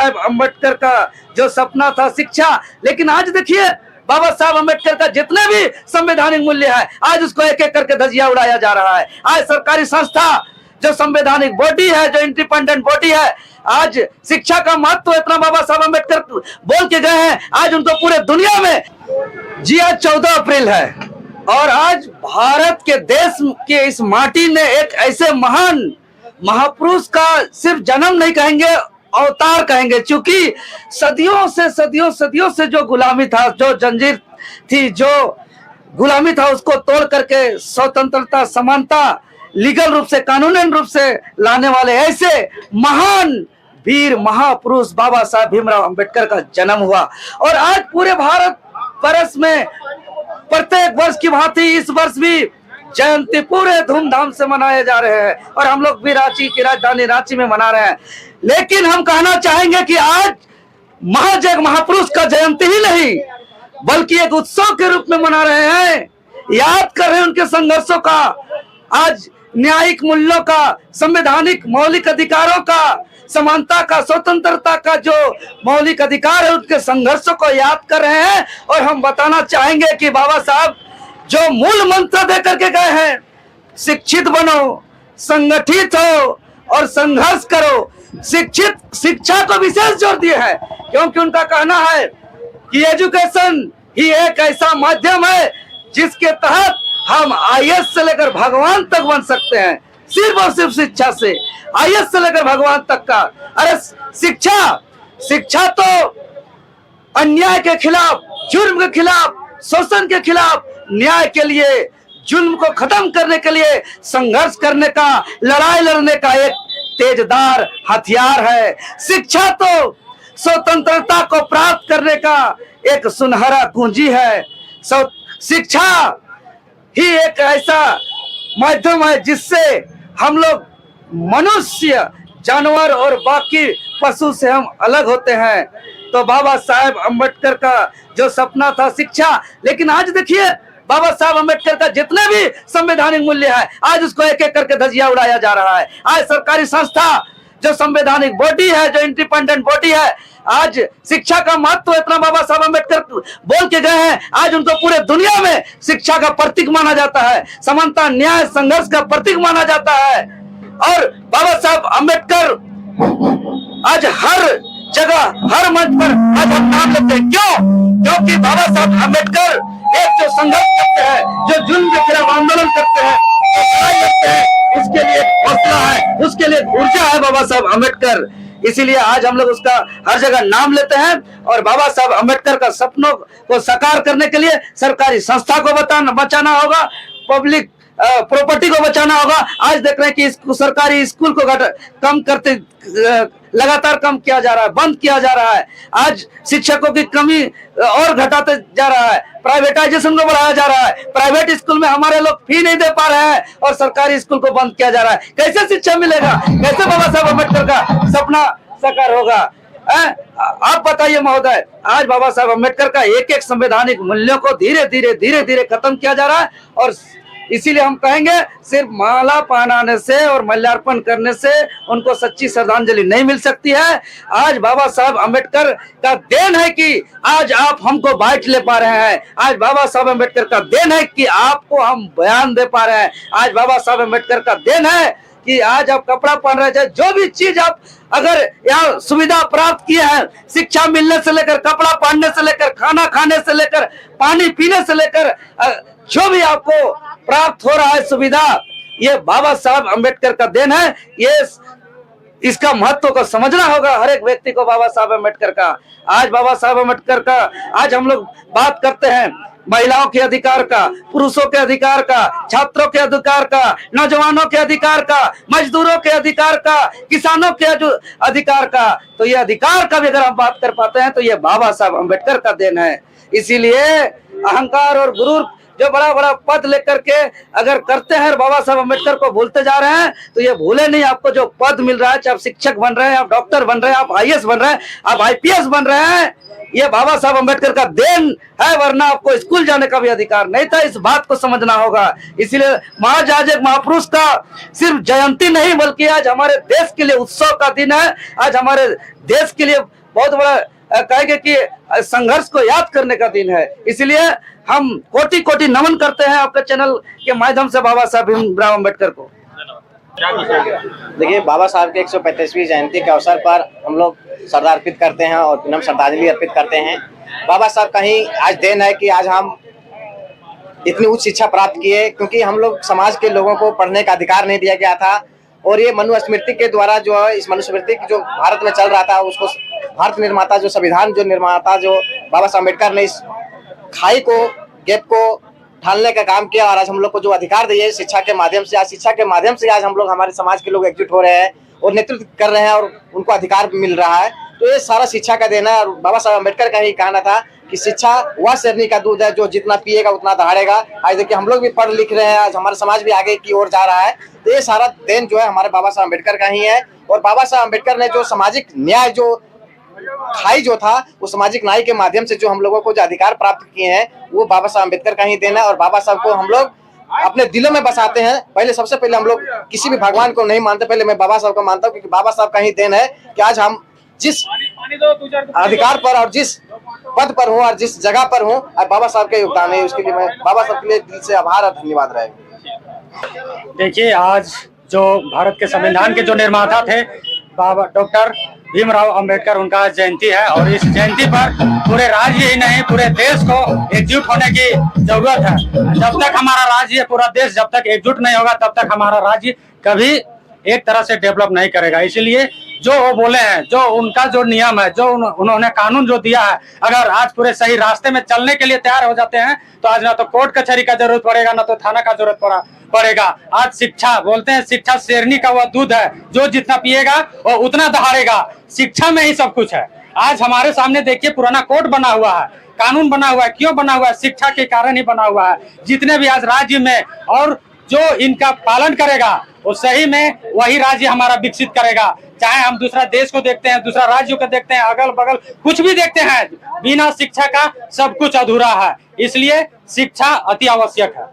साहेब अम्बेडकर का जो सपना था शिक्षा, लेकिन आज देखिए बाबा साहब अम्बेडकर का जितने भी संवैधानिक मूल्य है आज उसको एक एक करके धजिया उड़ाया जा रहा है। आज सरकारी संस्था जो संवैधानिक बॉडी है, जो इंडिपेंडेंट बॉडी है, आज शिक्षा का महत्व इतना बाबा साहब अम्बेडकर बोल के गए हैं, आज उनको पूरे दुनिया में जी आज 14 अप्रैल है और आज भारत के देश के इस माटी ने एक ऐसे महान महापुरुष का सिर्फ जन्म नहीं कहेंगे, अवतार कहेंगे, क्योंकि सदियों से जो गुलामी था, जो जंजीर थी, जो गुलामी था, उसको तोड़ करके स्वतंत्रता, समानता, लीगल रूप से, कानूनी रूप से लाने वाले ऐसे महान वीर महापुरुष बाबा साहब भीमराव अंबेडकर का जन्म हुआ। और आज पूरे भारत वर्ष में प्रत्येक वर्ष की भांति इस वर्ष भी जयंती पूरे धूमधाम से मनाए जा रहे हैं और हम लोग भी रांची की राजधानी रांची में मना रहे हैं। लेकिन हम कहना चाहेंगे कि आज महज एक महापुरुष का जयंती ही नहीं बल्कि एक उत्सव के रूप में मना रहे हैं, याद कर रहे हैं उनके संघर्षों का, आज न्यायिक मूल्यों का, संवैधानिक मौलिक अधिकारों का, समानता का, स्वतंत्रता का जो मौलिक अधिकार है उनके संघर्षों को याद कर रहे हैं। और हम बताना चाहेंगे कि बाबा साहब जो मूल मंत्र दे करके गए हैं, शिक्षित बनो, संगठित हो और संघर्ष करो, शिक्षा को विशेष जोर दिए हैं, क्योंकि उनका कहना है कि एजुकेशन ही एक ऐसा माध्यम है जिसके तहत हम आईएएस से लेकर भगवान तक बन सकते हैं, सिर्फ और सिर्फ शिक्षा से, आईएएस से लेकर भगवान तक का। अरे शिक्षा तो अन्याय के खिलाफ, जुर्म के खिलाफ, शोषण के खिलाफ, न्याय के लिए, जुल्म को खत्म करने के लिए संघर्ष करने का, लड़ाई लड़ने का एक तेजदार हथियार है। शिक्षा तो स्वतंत्रता को प्राप्त करने का एक सुनहरा कुंजी है। शिक्षा ही एक ऐसा माध्यम है जिससे हम लोग मनुष्य, जानवर और बाकी पशु से हम अलग होते हैं। तो बाबा साहब अम्बेडकर का जो सपना था शिक्षा, लेकिन आज देखिए बाबा साहब अम्बेडकर का जितने भी संवैधानिक मूल्य है आज उसको एक एक करके धजिया उड़ाया जा रहा है। आज सरकारी संस्था जो संवैधानिक बॉडी है, जो इंडिपेंडेंट बॉडी है, आज शिक्षा का महत्व इतना बाबा साहब अम्बेडकर बोल के गए हैं, आज उनको पूरे दुनिया में शिक्षा का प्रतीक माना जाता है, समानता, न्याय, संघर्ष का प्रतीक माना जाता है। और बाबा साहब अम्बेडकर आज हर जगह, हर मंच पर आज हम नाम लेते हैं। क्यों? क्योंकि बाबा साहब अम्बेडकर एक जो संघर्ष करते हैं, जो जुल्म के खिलाफ आंदोलन करते हैं, लड़ाई करते हैं, उसके लिए हौसला है, उसके लिए ऊर्जा है बाबा साहब अम्बेडकर। इसीलिए आज हम लोग उसका हर जगह नाम लेते हैं। और बाबा साहब अम्बेडकर का सपनों को साकार करने के लिए सरकारी संस्था को बचाना होगा, पब्लिक प्रॉपर्टी को बचाना होगा। आज देख रहे हैं कि सरकारी स्कूल को कम करते, लगातार कम किया जा रहा है, बंद किया जा रहा है। आज शिक्षकों की कमी और घटाते जा रहा है, प्राइवेटाइजेशन को बढ़ाया जा रहा है, प्राइवेट स्कूल में हमारे लोग फी नहीं दे पा रहे हैं और सरकारी स्कूल को बंद किया जा रहा है। कैसे शिक्षा मिलेगा? कैसे बाबा साहब अम्बेडकर का सपना साकार होगा? आप बताइए महोदय। आज बाबा साहब अम्बेडकर का एक एक संवैधानिक मूल्यों को धीरे धीरे खत्म किया जा रहा है। और इसीलिए हम कहेंगे सिर्फ माला पहनाने से और माल्यार्पण करने से उनको सच्ची श्रद्धांजलि नहीं मिल सकती है। आज बाबा साहब अम्बेडकर का देन है कि आज आप हमको बाइट ले पा रहे हैं। आज बाबा साहब अम्बेडकर का देन है कि आपको हम बयान दे पा रहे हैं। आज बाबा साहब अम्बेडकर का देन है कि आज आप कपड़ा पहन रहे हैं, जो भी चीज आप अगर यहाँ सुविधा प्राप्त किए हैं, शिक्षा मिलने से लेकर, कपड़ा पहनने से लेकर, खाना खाने से लेकर, पानी पीने से लेकर, जो भी आपको प्राप्त हो रहा है सुविधा, ये बाबा साहब अम्बेडकर का देन है। ये इसका महत्व को समझना होगा हर एक व्यक्ति को बाबा साहब अम्बेडकर का। आज बाबा साहब अम्बेडकर का आज हम लोग बात करते हैं महिलाओं के अधिकार का, पुरुषों के अधिकार का, छात्रों के अधिकार का, नौजवानों के अधिकार का, मजदूरों के अधिकार का, किसानों के अधिकार का। तो ये अधिकार का भी अगर हम बात कर पाते हैं तो ये बाबा साहब अम्बेडकर का देन है। इसीलिए अहंकार और गुरूर जो बड़ा बड़ा पद लेकर के अगर करते हैं बाबा साहब अम्बेडकर को भूलते जा रहे हैं, तो ये भूले नहीं, आपको जो पद मिल रहा है, चाहे आप शिक्षक बन रहे हैं, आप डॉक्टर बन रहे हैं, आप आईएएस बन रहे हैं, आप आईपीएस बन रहे हैं, ये बाबा साहब अम्बेडकर का देन है, वरना आपको स्कूल जाने का भी अधिकार नहीं था। इस बात को समझना होगा। इसलिए आज एक महापुरुष का सिर्फ जयंती नहीं, बल्कि आज हमारे देश के लिए उत्सव का दिन है। आज हमारे देश के लिए बहुत बड़ा कहेंगे कि संघर्ष को याद करने का दिन है। इसलिए हम कोटि कोटि नमन करते हैं आपके चैनल के माध्यम से बाबा साहब भीमराव अम्बेडकर को। देखिए, बाबा साहब के 135वीं जयंती के अवसर पर हम लोग श्रद्धा अर्पित करते हैं और विनम्र श्रद्धांजलि अर्पित करते हैं। बाबा साहब का ही आज देन है कि आज हम इतनी उच्च शिक्षा प्राप्त किए, क्योंकि हम लोग समाज के लोगों को पढ़ने का अधिकार नहीं दिया गया था। और ये मनुस्मृति के द्वारा जो है, इस मनुस्मृति जो भारत में चल रहा था, उसको भारत निर्माता जो संविधान जो निर्माता जो बाबा साहब अम्बेडकर ने इस खाई को, गैप को ढालने का काम किया। और आज हम लोग को जो अधिकार दिए शिक्षा के माध्यम से, आज शिक्षा के माध्यम से आज हम लोग, हमारे समाज के लोग एकजुट हो रहे हैं और नेतृत्व कर रहे हैं और उनको अधिकार मिल रहा है। तो ये सारा शिक्षा का देना है। और बाबा साहब अम्बेडकर का ही कहना था कि शिक्षा वह शेरनी का दूध है जो जितना पिएगा उतना दहाड़ेगा। आज देखिए, हम लोग भी पढ़ लिख रहे हैं, आज हमारा समाज भी आगे की ओर जा रहा है। तो ये सारा देन जो है हमारे बाबा साहब अम्बेडकर का ही है। और बाबा साहब अम्बेडकर ने जो सामाजिक न्याय जो खाई जो था, वो सामाजिक न्याय के माध्यम से जो हम लोगों को जो अधिकार प्राप्त किए हैं, वो बाबा साहब अम्बेडकर का ही देना है। और बाबा साहब को हम लोग अपने दिलों में बसाते हैं। पहले सबसे पहले हम लोग किसी भी भगवान को नहीं मानते, पहले मैं बाबा साहब को मानता हूँ, क्योंकि बाबा साहब का ही देन है कि आज हम जिस अधिकार पर और जिस पद पर हूँ और जिस जगह पर हूँ, आज बाबा साहब का योगदान है। उसके लिए मैं बाबा साहब के लिए दिल से आभार और धन्यवाद रहेगा। देखिए, आज जो भारत के संविधान के जो निर्माता थे बाबा डॉक्टर भीमराव अंबेडकर, उनका जयंती है। और इस जयंती पर पूरे राज्य ही नहीं, पूरे देश को एकजुट होने की जरूरत है। जब तक हमारा राज्य, पूरा देश जब तक एकजुट नहीं होगा, तब तक हमारा राज्य कभी एक तरह से डेवलप नहीं करेगा। इसलिए जो वो बोले हैं, जो उनका जो नियम है, जो उन्होंने कानून जो दिया है, अगर आज पूरे सही रास्ते में चलने के लिए तैयार हो जाते हैं, तो आज ना तो कोर्ट कचहरी का जरूरत पड़ेगा, ना तो थाना का जरूरत पड़ेगा। आज शिक्षा, बोलते हैं शिक्षा शेरनी का वह दूध है जो जितना पिएगा वो उतना दहाड़ेगा। शिक्षा में ही सब कुछ है। आज हमारे सामने देखिए, पुराना कोर्ट बना हुआ है, कानून बना हुआ है। क्यों बना हुआ है? शिक्षा के कारण ही बना हुआ है। जितने भी आज राज्य में, और जो इनका पालन करेगा वो सही में वही राज्य हमारा विकसित करेगा। चाहे हम दूसरा देश को देखते हैं, दूसरा राज्य को देखते हैं, अगल बगल कुछ भी देखते हैं, बिना शिक्षा का सब कुछ अधूरा है। इसलिए शिक्षा अति आवश्यक है।